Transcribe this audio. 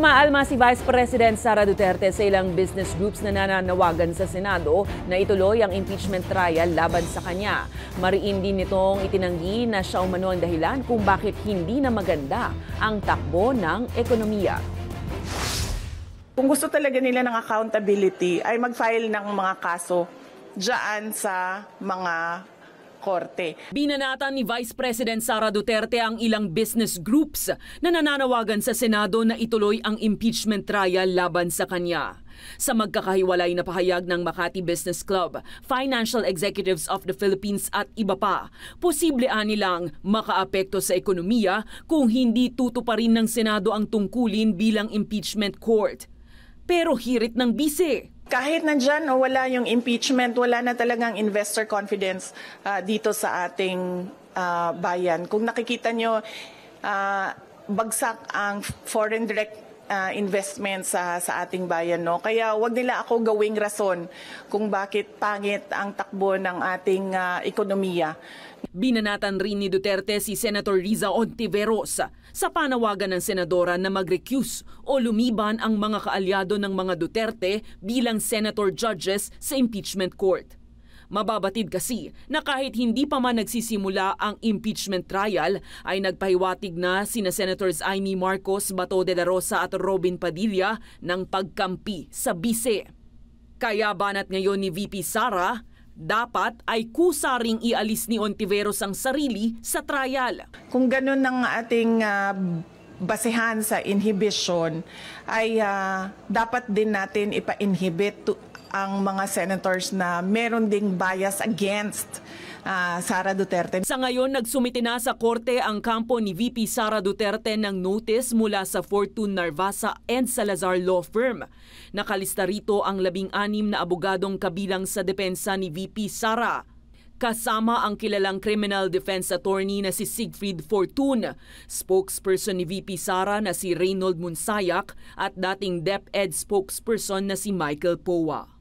Umaalma si Vice President Sara Duterte sa ilang business groups na nananawagan sa Senado na ituloy ang impeachment trial laban sa kanya. Mariin din nitong itinanggi na siya umano ang dahilan kung bakit hindi na maganda ang takbo ng ekonomiya. Kung gusto talaga nila ng accountability ay mag-file ng mga kaso dyan sa mga korte. Binanatan ni Vice President Sara Duterte ang ilang business groups na nananawagan sa Senado na ituloy ang impeachment trial laban sa kanya. Sa magkakahiwalay na pahayag ng Makati Business Club, Financial Executives of the Philippines at iba pa, posible nilang makaapekto sa ekonomiya kung hindi tutuparin ng Senado ang tungkulin bilang impeachment court. Pero hirit ng bise. Kahit nandyan o wala yung impeachment, wala na talagang investor confidence dito sa ating bayan. Kung nakikita nyo, bagsak ang foreign direct investment sa ating bayan. No? Kaya wag nila ako gawing rason kung bakit pangit ang takbo ng ating ekonomiya. Binanatan rin ni Duterte si Senator Riza Ontiveros sa panawagan ng senadora na mag-recuse o lumiban ang mga kaalyado ng mga Duterte bilang senator judges sa impeachment court. Mababatid kasi na kahit hindi pa man nagsisimula ang impeachment trial ay nagpahiwatig na sina Senators Amy Marcos, Bato de la Rosa at Robin Padilla ng pagkampi sa bise. Kaya banat ngayon ni VP Sara, dapat ay kusa ring ialis ni Ontiveros ang sarili sa trial. Kung ganun ang ating basehan sa inhibition, ay dapat din natin ipa-inhibit ang mga senators na meron ding bias against Sara Duterte. Sa ngayon, nagsumite na sa korte ang kampo ni VP Sara Duterte ng notice mula sa Fortune Narvasa and Salazar Law Firm. Nakalista rito ang 16 na abogadong kabilang sa depensa ni VP Sara. Kasama ang kilalang criminal defense attorney na si Siegfried Fortun, spokesperson ni VP Sara na si Reynold Munsayak at dating DepEd spokesperson na si Michael Poa.